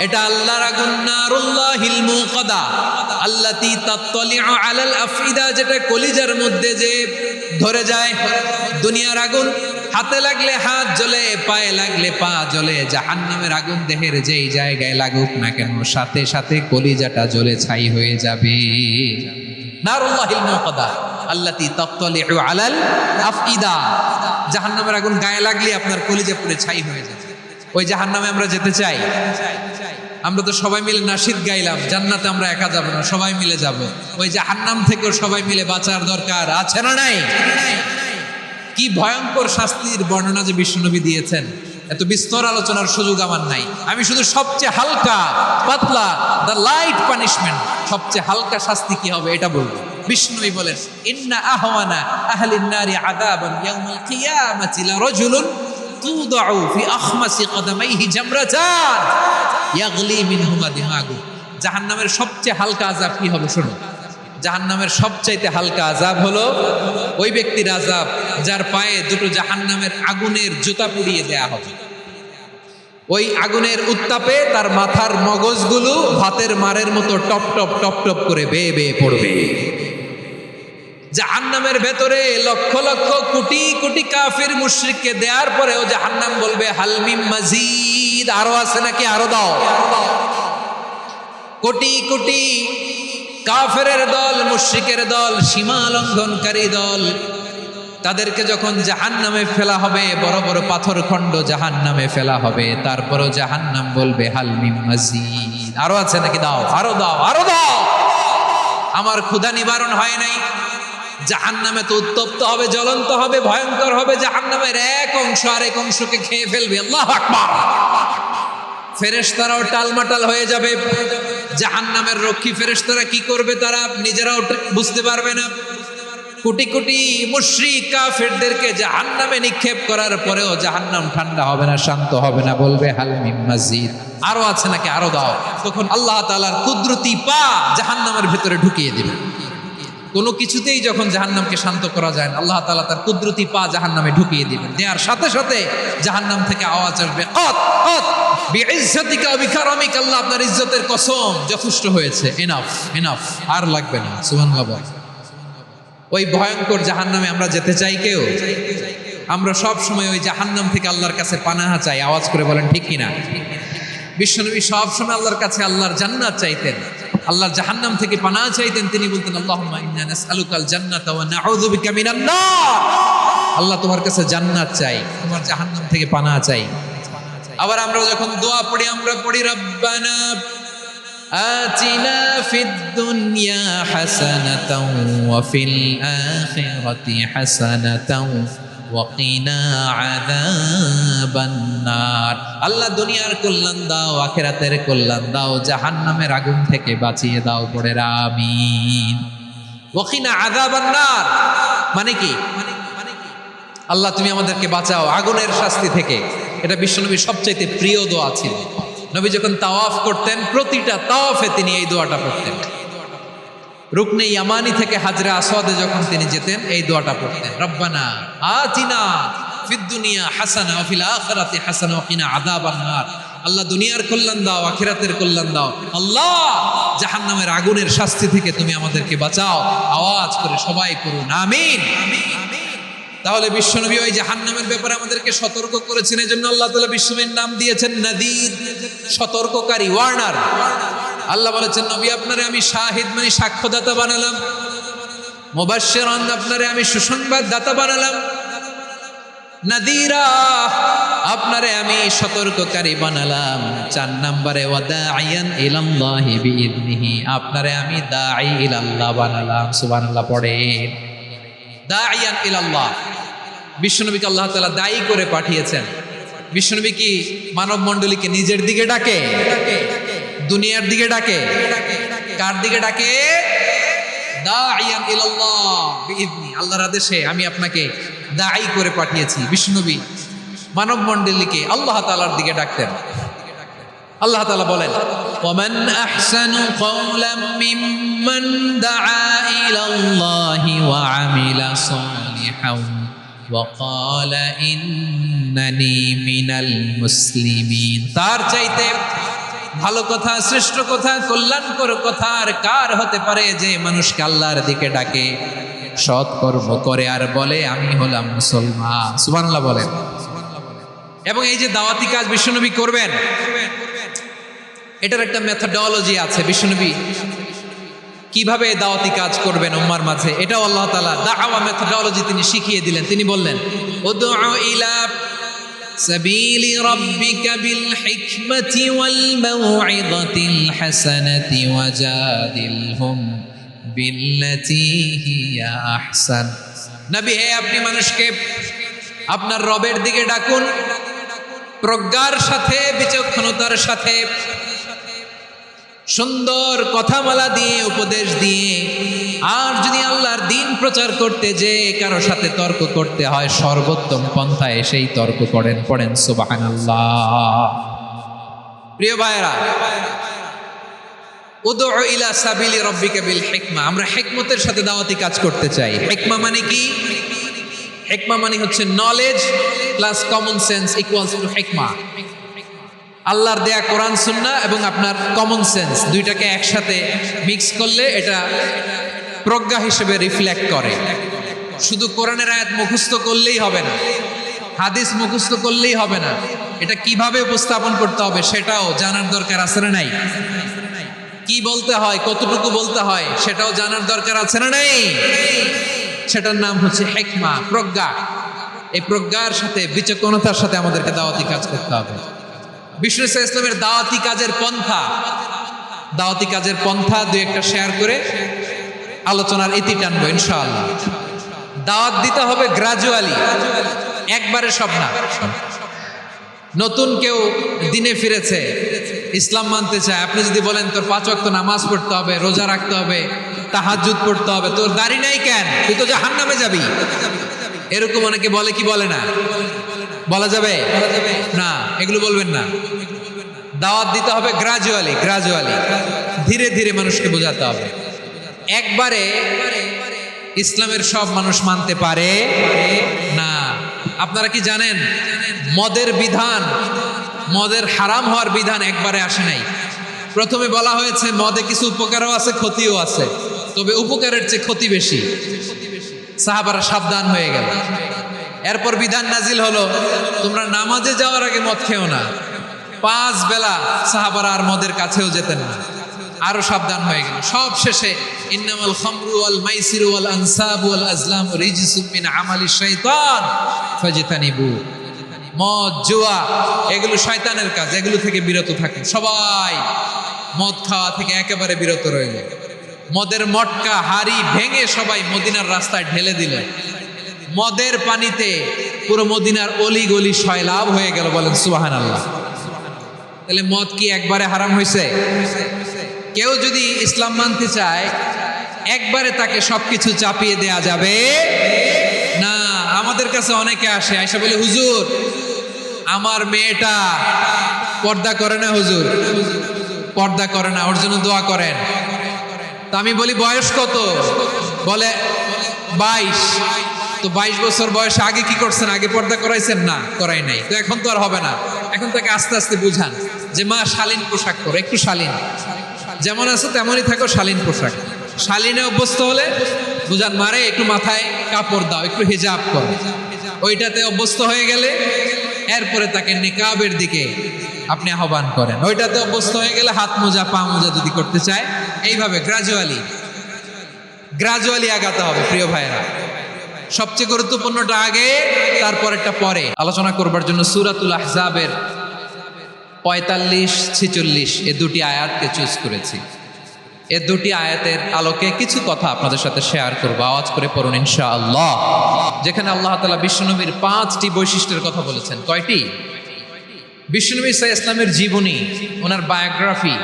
A: এটা আল্লাহর আগুন, নারুল্লাহিল মুকাদা আল্লাতী তাত্তালিউ আলাল আফইদা, যেটা কলিজার মধ্যে যে ধরে যায়। দুনিয়ার আগুন হাতে লাগলে হাত জ্বলে, পায়ে লাগলে পা জ্বলে। জাহান্নামের আগুন দেহের যেই জায়গায় লাগুক না কেন, সাথে সাথে কলিজাটা জ্বলে ছাই হয়ে যাবে। নারুল্লাহিল মুকাদা আল্লাতী তাত্তালিউ আলাল আফইদা। জাহান্নামের আগুন গায়ে লাগলে আপনার কলিজা পুড়ে ছাই হয়ে যাবে। ওই জাহান্নামে আমরা যেতে চাই? আমরা তো সবাই মিলে নাশিদ গাইলাম, জান্নাতে আমরা একা যাব না, সবাই মিলে যাব। ওই জাহান্নাম থেকেও সবাই মিলে বাঁচার দরকার আছে না নাই? কি ভয়ঙ্কর শাস্তির বর্ণনা যে বিশ্বনবী দিয়েছেন, এত বিস্তর আলোচনার সুযোগ আমার নাই। আমি শুধু সবচেয়ে হালকা পাতলা, দ্য লাইট পানিশমেন্ট, সবচেয়ে হালকা শাস্তি কি হবে এটা বলবো। বিশ্বনবী বলেন, ইন্না আহওয়ানা আহলিন নারি আযাবান ইয়াউমাল কিয়ামাতি লারাজুলুন তুদাউ ফি আখমাসি কদামাইহি জামরাতান ইয়াগলি মিনহুমা দিমাগু। জাহান্নামের সবচেয়ে হালকা আযাব কি হবে শুনো। জাহান্নামের সবচাইতে হালকা আযাব হলো ওই ব্যক্তির আযাব যার পায়ে দুটো জাহান্নামের আগুনের জুতা পুড়িয়ে দেয়া হবে। ওই আগুনের উত্তাপে তার মাথার মগজগুলো ভাতের মারের মতো টপ টপ টপ টপ করে বেয়ে বেয়ে পড়বে। জাহান্নামের ভেতরে লক্ষ লক্ষ কোটি কোটি কাফির মুশরিককে দেওয়ার পরেও জাহান্নাম বলবে হাল মিন মাজিদ, আরো আছে নাকি, আরো দাও। কোটি কোটি কাফেরের দল, মুশরিকের দল, সীমা লঙ্ঘনকারী দল, তাদেরকে যখন জাহান্নামে ফেলা হবে, বড় বড় পাথর খণ্ড জাহান্নামে ফেলা হবে, তারপরও জাহান্নাম বলবে হাল মিন মাজিদ, আরো আছে নাকি, দাও, আরো দাও, আরো দাও। আমার ক্ষুধা নিবারণ হয় নাই। জাহান্নামে তো উত্তপ্ত হবে, জ্বলন্ত হবে, ভয়ঙ্কর হবে। জাহান্নামের এক অংশ আরেক অংশকে খেয়ে ফেলবে। আল্লাহু আকবার। ফেরেশতারাও টালমাটাল হয়ে যাবে। জাহান্নামের রক্ষী ফেরেশতারা কি করবে তারা নিজেরাও বুঝতে পারবে না। কোটি কোটি মুশরিক কাফেরদেরকে জাহান্নামে নিক্ষেপ করার পরেও জাহান্নাম ঠান্ডা হবে না, শান্ত হবে না, বলবে হাল মিন মাজিদ, আরো আছে নাকি, আরো দাও। তখন আল্লাহ তাআলার কুদরতি পা জাহান্নামের ভিতরে ঢুকিয়ে দিবে। কোনো কিছুতেই যখন জাহান্নামকে শান্ত করা যায় না, আল্লাহ তাআলা তার কুদরতি পা জাহান্নামে ঢুকিয়ে দিবেন। দেওয়ার সাথে সাথে জাহান্নাম থেকে আওয়াজ আসবে, কত কত বিইজ্জতিকা ওয়া বিকারামিকা, আল্লাহ আপনার ইজ্জতের কসম, যথেষ্ট হয়েছে, এনাফ এনাফ, আর লাগবে না। সুবহানাল্লাহ। ওই ভয়ঙ্কর জাহান্নামে আমরা যেতে চাই কেউ? আমরা সব সময় ওই জাহান্নাম থেকে আল্লাহর কাছে পানাহা চাই। আওয়াজ করে বলেন ঠিক কিনা? বিশ্বনবী সব সময় আল্লাহর কাছে আল্লাহর জান্নাত চাইতেন, আল্লাহর জাহান্নাম থেকে পানাহা চাইতেন। তিনি বলতেন আল্লাহুম্মা ইন্না নাসআলুকাল জান্নাতা ওয়া নাউযু বিকা মিনান নার। আল্লাহ তোমার কাছে জান্নাত চাই, তোমার জাহান্নাম থেকে পানাহা চাই। আবার আমরা যখন দোয়া পড়ি, আমরা পড়ি রব্বানা আতিনা ফিদ দুনিয়া হাসানাতাও ওয়া ফিল আখিরাতি হাসানাতাও ওয়া কিনা আযাবান নার। আল্লাহ দুনিয়ার কল্যাণ দাও, আখিরাতের কল্যাণ দাও, জাহান্নামের আগুন থেকে বাঁচিয়ে দাও, পড়ে আমিন। ওয়া কিনা আযাবান নার মানে কি? আল্লাহ তুমি আমাদেরকে বাঁচাও আগুনের শাস্তি থেকে। এটা বিশ্বনবীর সবচাইতে প্রিয় দোয়া ছিল। নবী যখন তাওয়াফ করতেন, প্রতিটা তাওয়াফে তিনি এই দোয়াটা পড়তেন। রুকনে ইয়ামানি থেকে হাজরা আসওয়াদে যখন তিনি যেতেন, এই দোয়াটা পড়তেন, রব্বানা আতিনা ফিদ দুনিয়া হাসানা ওয়া ফিল আখিরাতি হাসানা ওয়া কিনা আযাবান নার। আল্লাহ দুনিয়ার কল্যাণ দাও, আখিরাতের কল্যাণ দাও। আল্লাহ জাহান্নামের আগুনের শাস্তি থেকে তুমি আমাদেরকে বাঁচাও। আওয়াজ করে সবাই করুন আমিন। তাহলে বিশ্বনবী ওই জাহান্নামের ব্যাপারে আমাদেরকে সতর্ক করেছেন। এজন্য আল্লাহ তাআলা বিশ্বনবীর নাম দিয়েছেন নাযীর, সতর্ককারী, ওয়ার্নার। আল্লাহ বলেছেন নবী আপনারে আমি শাহিদ মানে সাক্ষ্যদাতা বানালাম, মুবাশশিরান আপনারে আমি সুসংবাদদাতা বানালাম, নাদিরা আপনারে আমি সতর্ককারী বানালাম। 4 নম্বরে ওয়াদাইয়ান ইলাল্লাহি বিইذনিহি আপনারে আমি দাঈ ইলাল্লাহ বানালাম। সুবহানাল্লাহ পড়েন। দাঈয়ান ইলাল্লাহ, বিশ্বনবীকে আল্লাহ তাআলা দায়ী করে পাঠিয়েছেন। বিশ্বনবী কি মানব মণ্ডলীকে নিজের দিকে ডাকে, দুনিয়ার দিকে ডাকে? কার দিকে ডাকে? দাঈয়ান ইলাল্লাহ বিইذনি, আল্লাহর আদেশে আমি আপনাকে দায়ী করে পাঠিয়েছি। বিশ্বনবী মানব মণ্ডলীকে আল্লাহ তাআলার দিকে ডাকতেন। আল্লাহ তাআলা বলেন ওয়ামান আহসানু কওলাম মিম্মান দাআ ইলাল্লাহি ওয়া আমিলা সালিহান ওয়া ক্বালা ইন্নানি মিনাল মুসলিমিন, তার চাইতে ভালো কথা, শ্রেষ্ঠ কথা, কল্যাণকর কথা আর কার হতে পারে যে মানুষকে আল্লাহর দিকে ডাকে, সৎ কর্ম করে আর বলে আমি হলাম মুসলমান। সুবহানাল্লাহ বলেন। এবং এই যে দাওয়াতি কাজ বিশ্বনবী করবেন, এটার একটা মেথডোলজি আছে। বিশ্বনবী কিভাবে দাওয়াতি কাজ করবেন উম্মার মাঝে, এটাও আল্লাহ তাআলা দাওয়া মেথডোলজি তিনি শিখিয়ে দিলেন। তিনি বললেন উদউ ইলা সাবিলি রাব্বিকা বিল হিকমাতি ওয়াল মাউইযাতিল হাসানাতি ওয়াজাদিলহুম বিল্লাতি হিয়া আহসান। নবী হে, আপনি মানুষকে আপনার রবের দিকে ডাকুন প্রজ্ঞার সাথে, বিচক্ষণতার সাথে, সুন্দর কথামালা দিয়ে, উপদেশ দিয়ে। আর যদি আল্লাহর দ্বীন প্রচার করতে যে কারো সাথে তর্ক করতে হয়, সর্বোত্তম পন্থায় সেই তর্ক করেন। পড়েন সুবহানাল্লাহ। প্রিয় ভাইরা, উদউ ইলা সাবিলি রাব্বিকা বিল হিকমা, আমরা হিকমতের সাথে দাওয়াতি কাজ করতে চাই। হিকমা মানে কি? হিকমা মানে হচ্ছে knowledge plus common sense equals to হিকমা। আল্লাহর দেয়া কোরআন সুন্নাহ এবং আপনার কমন সেন্স দুইটাকে একসাথে মিক্স করলে এটা প্রজ্ঞা হিসেবে রিফ্লেক্ট করে। শুধু কোরআনের আয়াত মুখস্থ করলেই হবে না, হাদিস মুখস্থ করলেই হবে না, এটা কিভাবে উপস্থাপন করতে হবে সেটাও জানার দরকার আছে না নাই? কি বলতে হয়, কতটুকু বলতে হয় সেটাও জানার দরকার আছে না নাই? সেটার নাম হচ্ছে হিকমা, প্রজ্ঞা। এই প্রজ্ঞার সাথে, বিচক্ষণতার সাথে আমাদেরকে দাওয়াতি কাজ করতে হবে। বিষ্ণু ইসলামের দাওয়াতি কাজের পন্থা দুই একটা শেয়ার করে আলোচনার ইতি টানবো ইনশাআল্লাহ। দাওয়াত দিতে হবে গ্রাজুয়ালি, একবারে সব না। নতুন কেউ দিনে ফিরেছে, ইসলাম মানতে চায়, আপনি যদি বলেন তোর 5 ওয়াক্ত নামাজ পড়তে হবে, রোজা রাখতে হবে, তাহাজ্জুদ পড়তে হবে, তোর দাড়ি নাই কেন, তুই তো জাহান্নামে যাবি, এরকম অনেকে বলে কি বলে না? বলা যাবে না, এগুলো বলবেন না। দাওয়াত দিতে হবে গ্রাজুয়ালি, ধীরে ধীরে মানুষকে বোঝাতে হবে। একবারে ইসলামের সব মানুষ মানতে পারে না। আপনারা কি জানেন মদের বিধান, মদের হারাম হওয়ার বিধান একবারে আসে নাই। প্রথমে বলা হয়েছে মদে কিছু উপকারও আছে, ক্ষতিও আছে, তবে উপকারের চেয়ে ক্ষতি বেশি। সাহাবারা সাবধান হয়ে গেল। এরপর বিধান নাজিল হলো তোমরা নামাজে যাওয়ার আগে মদ খেও না। 5 বেলা সাহাবারা আর মদের কাছেও যেতেন না, আরো সাবধান হয়ে গেল। সব শেষে ইন্নামাল খামরু ওয়াল মাইসিরু ওয়াল আনসাবু ওয়াল আজলামু রিজসুম মিন আমালিশ শাইতান ফাজতানিবু। মদ, জুয়া এগুলো শয়তানের কাজ, এগুলো থেকে বিরত থাকুন। সবাই মদ খাওয়া থেকে একেবারে বিরত রইল। মদের মটকা হাড়ি ভেঙে সবাই মদিনার রাস্তায় ঢেলে দিলেন। মদের পানিতে পুরো মদিনার অলি গলি সয়লাভ হয়ে গেল। বলেন সুবহানাল্লাহ। তাহলে মদ কি একবারে হারাম হয়েছে? কেউ যদি ইসলাম মানতে চায় একবারে তাকে সবকিছু চাপিয়ে দেয়া যাবে না। আমাদের কাছে অনেকে আসে, আয়সা বলে হুজুর আমার মেয়েটা পর্দা করে না, হুজুর পর্দা করে না, ওর জন্য দোয়া করেন। তা আমি বলি বয়স কত? বলে 22। তো 22 বছর বয়সে আগে কি করছেন? আগে পর্দা করাইছেন? না, করাই নাই। তো এখন তো আর হবে না। এখন তাকে আস্তে আস্তে বুঝান যে মা শালীন পোশাক করো, একটু শালীন, যেমন আছো তেমনই থাকো, শালীন পোশাক। শালীনে অভ্যস্ত হলে বুঝান মারে একটু মাথায় কাপড় দাও, একটু হিজাব করো। ওইটাতে অভ্যস্ত হয়ে গেলে এরপরে তাকে নিকাবের দিকে আপনি আহ্বান করেন। ওইটাতে অভ্যস্ত হয়ে গেলে হাত মোজা পা মোজা যদি করতে চায়, এইভাবে গ্রাজুয়ালি আগাতে হবে। প্রিয় ভাইরা, সবচেয়ে গুরুত্বপূর্ণটা আগে, তারপরেরটা পরে। আলোচনা করবার জন্য সূরাতুল আহজাবের 45-46 এই দুটি আয়াতকে চুজ করেছি। এই দুটি আয়াতের আলোকে কিছু কথা আপনাদের সাথে শেয়ার করবো। আওয়াজ করে পড়ুন ইনশাআল্লাহ। যেখানে আল্লাহ তাআলা বিশ্বনবীর 5টি বৈশিষ্ট্যের কথা বলেছেন। কয়টি? বিশ্বনবী সাল্লাল্লাহু আলাইহি ওয়াসাল্লামের জীবনী, ওনার বায়োগ্রাফি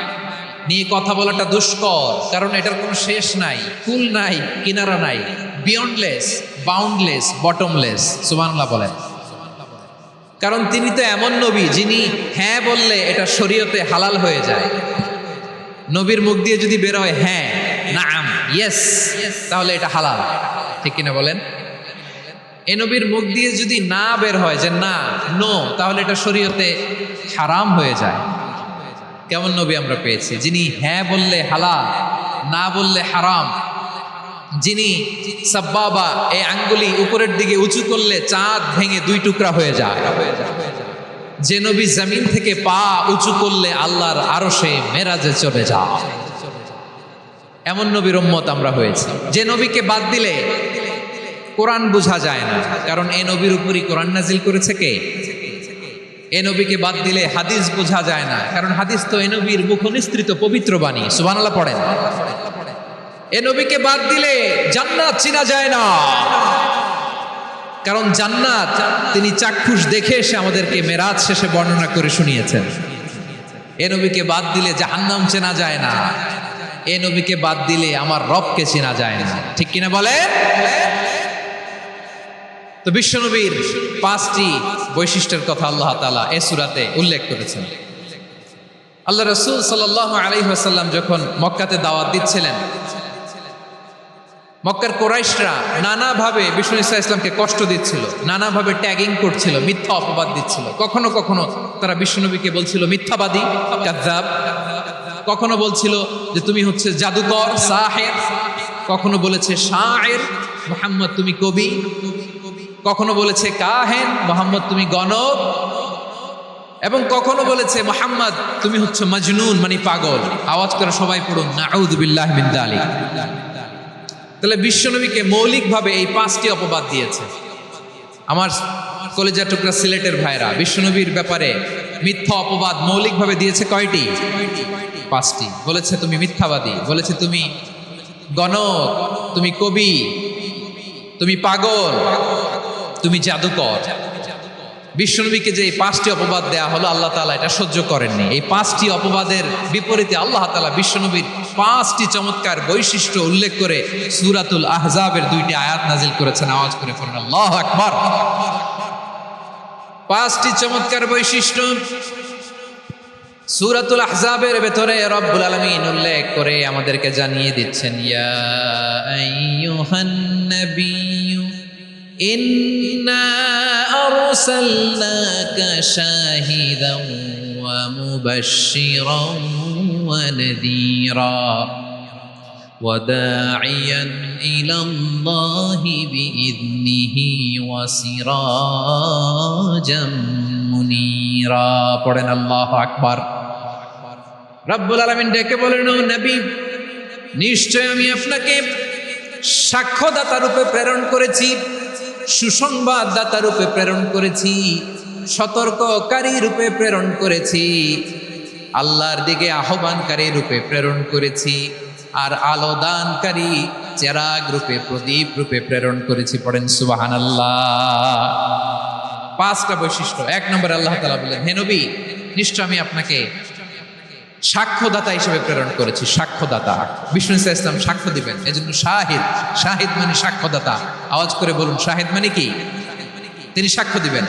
A: নিয়ে কথা বলাটা দুষ্কর, কারণ এটার কোনো শেষ নাই, কুল নাই, কিনারা নাই, বিয়ন্ডলেস, বাউন্ডলেস, বটমলেস। সুবহানাল্লাহ বলেন। কারণ তিনি তো এমন নবী যিনি হ্যাঁ বললে এটা শরীয়তে হালাল হয়ে যায়। নবীর মুখ দিয়ে যদি বের হয় হ্যাঁ, নাম, ইয়েস, তাহলে এটা হালাল। ঠিক কিনা বলেন? এ নবীর মুখ দিয়ে যদি না বের হয় যে না, নো, তাহলে এটা শরীয়তে হারাম হয়ে যায়। কেমন নবী আমরা পেয়েছি, যিনি হ্যাঁ বললে হালাল, না বললে হারাম, যিনি সাব্বাবা এই আঙ্গুলি উপরের দিকে উঁচু করলে চাঁদ ভেঙে 2 টুকরা হয়ে যায়, যে নবী জমিন থেকে পা উঁচু করলে আল্লাহর আরশে মেরাজে চলে যায়। এমন নবীর উম্মত আমরা হয়েছি। যে নবীকে বাদ দিলে কোরআন বোঝা যায় না, কারণ এ নবীর উপরই কোরআন নাজিল করেছে কে? এ নবীকে বাদ দিলে হাদিস বোঝা যায় না, কারণ হাদিস তো এ নবীর মুখনিসৃত পবিত্র বাণী। সুবহানাল্লাহ পড়েন। এ নবীকে বাদ দিলে জান্নাত চিনা যায় না, কারণ জান্নাত তিনি চাক্ষুষ দেখে এসে আমাদেরকে মেরাজ শেষে বর্ণনা করে শুনিয়েছেন। এ নবীকে বাদ দিলে জাহান্নাম চেনা যায় না, এ নবীকে বাদ দিলে আমার রবকে চেনা যায় না। ঠিক কিনা বলেন? তো বিশ্বনবীর 5টি বৈশিষ্ট্যের কথা আল্লাহ তাআলা এই সূরাতে উল্লেখ করেছেন। আল্লাহ রাসূল সাল্লাল্লাহু আলাইহি ওয়াসাল্লাম যখন মক্কাতে দাওয়াত দিচ্ছিলেন, মক্কার কুরাইশরা নানাভাবে বিষ্ণু ইসা ইসলামকে কষ্ট দিচ্ছিল, নানাভাবে ট্যাগিং করছিল, মিথ্যা অপবাদ দিচ্ছিল। কখনো কখনো তারা বিশ্বনবীকে বলছিল মিথ্যাবাদী, কাযযাব। কখনো বলছিল যে তুমি হচ্ছে জাদুকর, সাহির। কখনো বলেছে শায়ের, মুহাম্মদ তুমি কবি। কখনো বলেছে কাহেন, মুহাম্মদ তুমি গণক। এবং কখনো বলেছে মুহাম্মদ তুমি হচ্ছে মাজনুন, মানে পাগল। আওয়াজ করে সবাই পড়ুন নাউযু বিল্লাহি মিন যালিক। তাহলে বিশ্বনবীকে মৌলিকভাবে এই 5টি অপবাদ দিয়েছে। আমার কলেজা টুকরা সিলেটের ভাইরা, বিশ্বনবীর ব্যাপারে মিথ্যা অপবাদ মৌলিকভাবে দিয়েছে কয়টি? 5টি। বলেছে তুমি মিথ্যাবাদী, বলেছে তুমি গণক, তুমি কবি, তুমি পাগল, তুমি জাদুকর। বিশ্বনবীকে যে 5টি অপবাদ দেয়া হলো, আল্লাহ তাআলা এটা সহ্য করেননি। এই 5টি অপবাদের বিপরীতে আল্লাহ তাআলা বিশ্বনবীর 5টি চমৎকার বৈশিষ্ট্য উল্লেখ করে সূরাতুল আহজাবের 2টি আয়াত নাজিল করেছেন। আওয়াজ করে পড়ুন আল্লাহু আকবার। 5টি চমৎকার বৈশিষ্ট্য সূরাতুল আহজাবের ভেতরে রব্বুল আলামিন উল্লেখ করে আমাদেরকে জানিয়ে দিচ্ছেন, ইয়া আইয়ুহান নাবিয়্যু ইন্না আরসালনাকা শাহিদান ওয়া মুবাশশিরান ওয়া নাযীরা ওয়া দাঈয়ান ইলাল্লাহি বিইذনিহি ওয়া সিরাজাম মুনীরা। পড়েন আল্লাহু আকবার। রব্বুল আলামিন ডেকে বলেন, ও নবী, নিশ্চয় আমি আপনাকে সাক্ষ্যদাতা রূপে প্রেরণ করেছি, সুসংবাদদাতা রূপে প্রেরণ করেছি, সতর্ককারী রূপে প্রেরণ করেছি, আল্লাহর দিকে আহ্বানকারী রূপে প্রেরণ করেছি, আর আলো দানকারী চেরাগ রূপে, প্রদীপ রূপে প্রেরণ করেছি। পড়েন সুবহানাল্লাহ। 5টা বৈশিষ্ট্য। 1 নম্বরে আল্লাহ তাআলা বলেন, হে নবী, নিশ্চয় আমি আপনাকে সাক্ষ্যদাতা হিসেবে প্রেরণ করেছি। সাক্ষ্যদাতা, বিষ্ণু ইসা ইসলাম সাক্ষ্য দিবেন, এজন্য শাহিদ। শাহিদ মানে সাক্ষ্যদাতা। আওয়াজ করে বলুন, শাহিদ মানে কি? তিনি সাক্ষ্য দিবেন।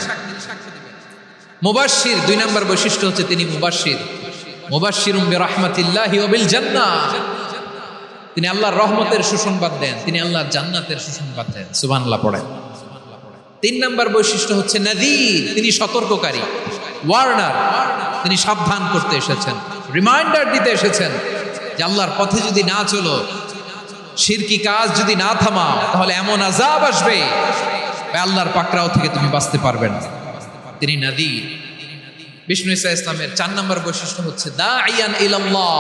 A: মুবাশশির, 2 নম্বর বৈশিষ্ট্য হচ্ছে তিনি মুবাশশির। মুবাশশিরুম বিরাহমাতিল্লাহি ওয়া বিল জান্নাহ। তিনি আল্লাহর রহমতের সুসংবাদ দেন, তিনি আল্লাহর জান্নাতের সুসংবাদ দেন। সুবহানাল্লাহ পড়েন। 3 নম্বর বৈশিষ্ট্য হচ্ছে নাযীর, তিনি সতর্ককারী, ওয়ার্নার। তিনি সাবধান করতে এসেছেন, রিমাইন্ডার দিতে এসেছেন যে আল্লাহর পথে যদি না চলো, শিরকি কাজ যদি না থামাও, তাহলে এমন আযাব আসবে আল্লাহর পাকড়াও থেকে তুমি বাঁচতে পারবে না। তিনি নাদির। বিষ্ণু ঈসা ইসলামের 4 নম্বর বৈশিষ্ট্য হচ্ছে দাঈয়ান ইলাল্লাহ,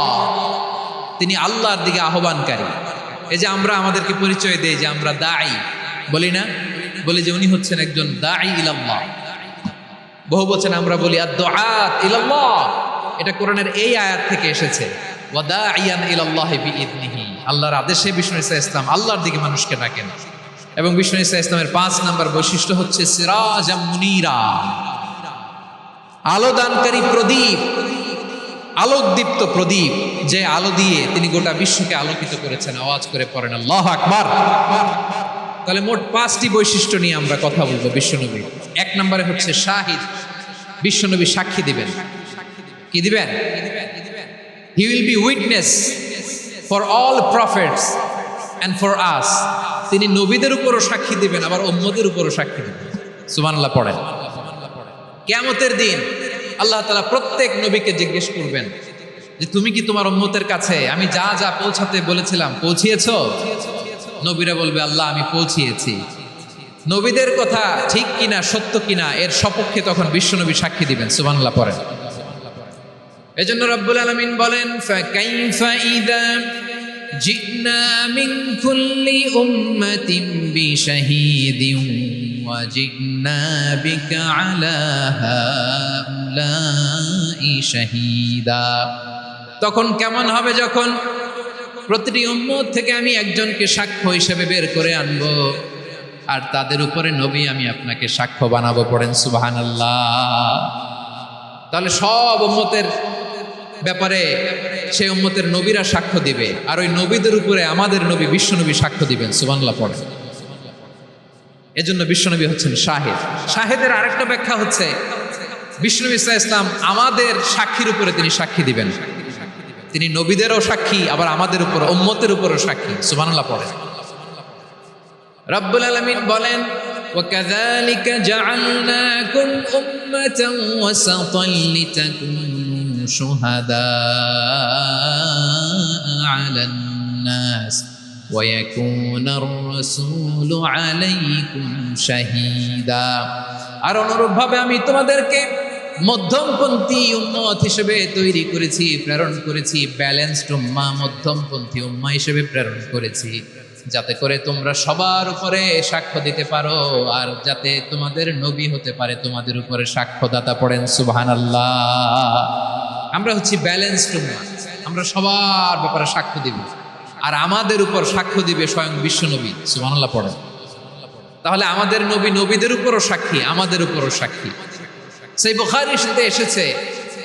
A: তিনি আল্লাহর দিকে আহ্বানকারী। এই যে আমরা আমাদেরকে পরিচয় দেই যে আমরা দাঈ, বলি না? বলি যে উনি হচ্ছেন একজন দাঈ ইলাল্লাহ। বহু বচন আমরা বলি আদ-দুআত ইলাল্লাহ, এটা কোরআনের এই আয়াত থেকে এসেছে, ওয়া দাঈয়ান ইলাল্লাহি বিইذনিহি, আল্লাহর আদেশে বিষ্ণু ঈসা ইসলাম আল্লাহর দিকে মানুষকে ডাকেন। এবং বিষ্ণু ঈসা ইসলামের 5 নম্বর বৈশিষ্ট্য হচ্ছে সিরাজাম মুনীরা, আলোদানকারী প্রদীপ, আলোকদীপ্ত প্রদীপ, যে আলো দিয়ে তিনি গোটা বিশ্বকে আলোকিত করেছেন। আওয়াজ করে পড়েন আল্লাহু আকবার। তাহলে মোট 5টি বৈশিষ্ট্য নিয়ে আমরা কথা বলবো বিশ্বনবী। 1 নম্বরে হচ্ছে শাহিদ, বিশ্বনবী সাক্ষী দিবেন। কি দিবেন? He will be witness for all prophets and for us, তিনি নবীদের উপরও সাক্ষী দিবেন, আবার উম্মতের উপরও সাক্ষী দিবেন। সুবহানাল্লাহ পড়েন। কিয়ামতের দিন আল্লাহ তাআলা প্রত্যেক নবীকে জিজ্ঞেস করবেন যে তুমি কি তোমার উম্মতের কাছে আমি যা যা পৌঁছাতে বলেছিলাম পৌঁছিয়েছো? নবীরা বলবে আল্লাহ আমি পৌঁছিয়েছি। নবীদের কথা ঠিক কিনা, সত্য কিনা, এর সপক্ষে তখন বিশ্বনবী সাক্ষী দিবেন। সুবহানাল্লাহ পড়েন। এজন্য রব্বুল আলামিন বলেন ফাকাইফা ইযা জিনা মিন কুল্লি উম্মাতিন বিশাহীদিন ওয়া জিনা বিকা আলা হাউলাই শাহীদা। তখন কেমন হবে যখন প্রতিটি উম্মত থেকে আমি একজনকে সাক্ষ্য হিসেবে বের করে আনবো, আর তাদের উপরে নবী আমি আপনাকে সাক্ষ্য বানাবো। পড়েন সুবহানাল্লাহ। তাহলে সব উম্মতের ব্যাপারে সেই উম্মতের নবীরা সাক্ষ্য দিবে, আর ওই নবীদের উপরে আমাদের নবী বিশ্বনবী সাক্ষ্য দিবেন। সুবহানাল্লাহ পড়েন। এজন্য বিশ্বনবী হচ্ছেন শাহিদ। শাহিদের আরেকটা ব্যাখ্যা হচ্ছে বিশ্বনবী সাল্লাল্লাহু আলাইহি ওয়াসাল্লাম আমাদের সাক্ষীর উপরে তিনি সাক্ষী দিবেন। তিনি নবীদেরও সাক্ষী, আবার আমাদের উপর উম্মতের উপরও সাক্ষী। সুবহানাল্লাহ পড়েন। রব্বুল আলামিন বলেন ওয়াকাযালিকা জাআলনাকুম উম্মাতান ওয়াসাতান লিতাকুনু শুহাদা আলান নাস ওয়া ইয়াকুনার রাসূলু আলাইকুম শাহীদা। আর অনুরূপভাবে আমি তোমাদেরকে মধ্যমপন্থী উম্মত হিসেবে তৈরি করেছি, প্রেরণ করেছি। ব্যালেন্সড উম্মাহ, মধ্যমপন্থী উম্মাহ হিসেবে প্রেরণ করেছি, যাতে করে তোমরা সবার উপরে সাক্ষ্য দিতে পারো, আর যাতে তোমাদের নবী হতে পারে তোমাদের উপরে সাক্ষ্যদাতা। পড়েন সুবহানাল্লাহ। আমরা হচ্ছি ব্যালেন্সড উম্মাহ, আমরা সবার ব্যাপারে সাক্ষ্য দিব, আর আমাদের উপর সাক্ষ্য দিবে স্বয়ং বিশ্বনবী। সুবহানাল্লাহ পড়েন। তাহলে আমাদের নবী নবীদের উপরও সাক্ষী, আমাদের উপরও সাক্ষী। সেই বুখারীর সাথে এসেছে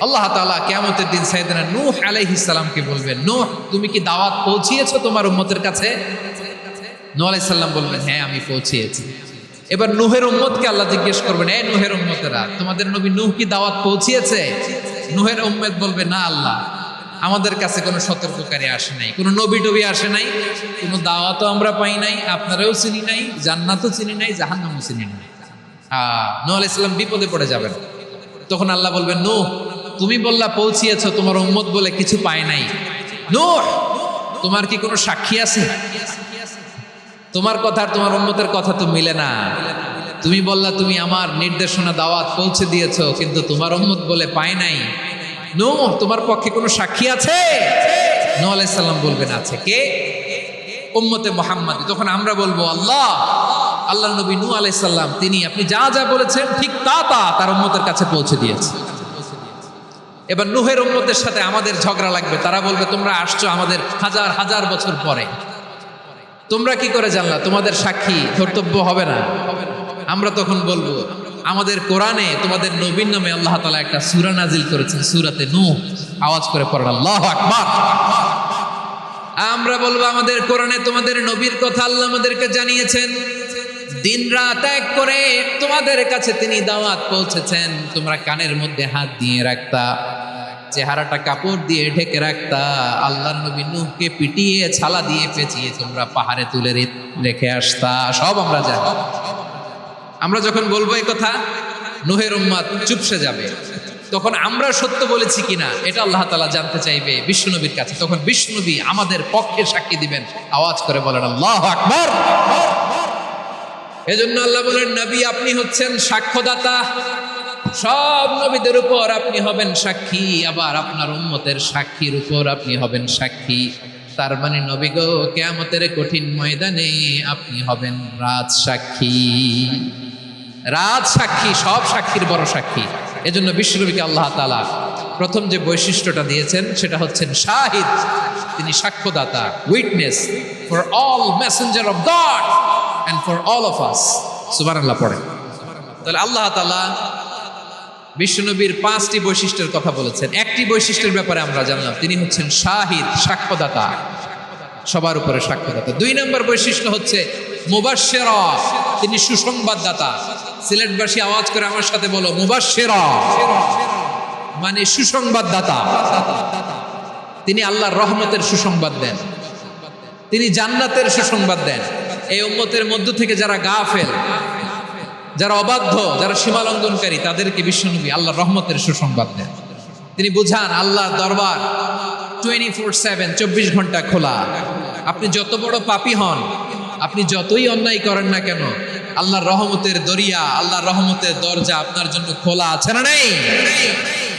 A: আল্লাহ তাআলা কিয়ামতের দিন সাইয়েদনা নূহ আলাইহিস সালামকে বলবেন, নূহ তুমি কি দাওয়াত পৌঁছিয়েছো তোমার উম্মতের কাছে? নূহ আলাইহিস সালাম বলবেন হ্যাঁ আমি পৌঁছিয়েছি। এবার নূহের উম্মতকে আল্লাহ জিজ্ঞেস করবেন, এই নূহের উম্মতেরা তোমাদের নবী নূহ কি দাওয়াত পৌঁছিয়েছে? নূহের উম্মত বলবে না আল্লাহ, আমাদের কাছে কোনো সতর্ককারী আসে নাই, কোনো নবী টবি আসে নাই, কোনো দাওয়াতও আমরা পাই নাই, আপনারাও চিনি নাই, জান্নাতও চিনি নাই, জাহান্নামও চিনি নাই। নূহ আলাইহিস সালাম বিপদে পড়ে যাবেন। তখন আল্লাহ বলবেন নূহ তুমি বললা পৌঁছিয়েছো, তোমার উম্মত বলে কিছু পায় নাই। নূহ তোমার কি কোনো সাক্ষী আছে? তোমার কথা আর তোমার উম্মতের কথা তো মিলে না। তুমি বললা তুমি আমার নির্দেশনা দাওয়াত পৌঁছে দিয়েছো, কিন্তু তোমার উম্মত বলে পায় নাই। নূহ তোমার পক্ষে কোনো সাক্ষী আছে? নূহ আলাইহিস সালাম বলবেন আছে। কে? উম্মতে মুহাম্মাদী। তখন আমরা বলবো আল্লাহ নবী নূহ আলাইহিস সালাম তিনি আপনি যা যা বলেছেন ঠিক তা তার উম্মতের কাছে পৌঁছে দিয়েছে। এবার নূহের উম্মতের সাথে আমাদের ঝগড়া লাগবে। তারা বলবে তোমরা আসছো আমাদের হাজার হাজার বছর পরে, তোমরা কি করে জানলা? তোমাদের সাক্ষী ধর্তব্য হবে না। আমরা তখন বলবো আমাদের কোরআনে তোমাদের নবীর নামে আল্লাহ তাআলা একটা সূরা নাজিল করেছেন, সূরাতে নূহ। আওয়াজ করে পড়েন আল্লাহু আকবার। আমরা বলবো আমাদের কোরআনে তোমাদের নবীর কথা আল্লাহ আমাদেরকে জানিয়েছেন, দিন রাত এক করে তোমাদের কাছে তিনি দাওয়াত পৌঁছেছেন। তোমরা কানের মধ্যে হাত দিয়ে রাখতা, চেহারাটা কাপড় দিয়ে ঢেকে রাখতা, আল্লাহর নবী নূহকে পিটিয়ে ছালা দিয়ে পেঁচিয়ে তোমরা পাহাড়ে তুলে রেখে আসতা। সব আমরা জানি। আমরা যখন বলবো এই কথা নূহের উম্মত চুপসে যাবে। তখন আমরা সত্য বলেছি কিনা এটা আল্লাহ তাআলা জানতে চাইবে বিশ্বনবীর কাছে। তখন বিশ্বনবী আমাদের পক্ষে সাক্ষী দিবেন। আওয়াজ করে বলেন আল্লাহু আকবার। এজন্য আল্লাহ বলেন নবী আপনি হচ্ছেন সাক্ষ্যদাতা। সব নবীদের উপর আপনি হবেন সাক্ষী, আবার আপনার উম্মতের সাক্ষীর উপর আপনি হবেন সাক্ষী। তার মানে নবী গো, কিয়ামতের কঠিন ময়দানে আপনি হবেন রাজ সাক্ষী। রাজ সাক্ষী, সব সাক্ষীর বড় সাক্ষী। এজন্য বিশ্বনবীকে আল্লাহ তাআলা প্রথম যে বৈশিষ্ট্যটা দিয়েছেন সেটা হচ্ছেন শাহিদ। তিনি সাক্ষ্যদাতা, witness for all messenger of God and for all of us. সুবহানাল্লাহ পড়েন। তাহলে আল্লাহ তাআলা বিশ্বনবীর 5টি বৈশিষ্ট্যের কথা বলেছেন। একটি বৈশিষ্ট্যের ব্যাপারে আমরা জানলাম, তিনি হচ্ছেন শাহিদ, সাক্ষ্যদাতা, সবার উপরে সাক্ষ্যদাতা। 2 নম্বর বৈশিষ্ট্য হচ্ছে মুবাশশিরা, তিনি সুসংবাদদাতা। সিলেটবাসী আওয়াজ করে আমার সাথে বলো, মুবাশশিরা মানে সুসংবাদদাতা। তিনি আল্লাহর রহমতের সুসংবাদ দেন, তিনি জান্নাতের সুসংবাদ দেন। এই উম্মতের মধ্য থেকে যারা গাফেল, যারা অবাধ্য, যারা সীমালঙ্ঘনকারী, তাদেরকে বিশ্বনবী আল্লাহর রহমতের সুসংবাদ দেন। তিনি বুঝান আল্লাহর দরবার 24/7, 24 ঘন্টা খোলা। আপনি যত বড় পাপী হন, আপনি যতই অন্যায় করেন না কেন, আল্লাহর রহমতের দরিয়া, আল্লাহর রহমতের দরজা আপনার জন্য খোলা আছে না নেই?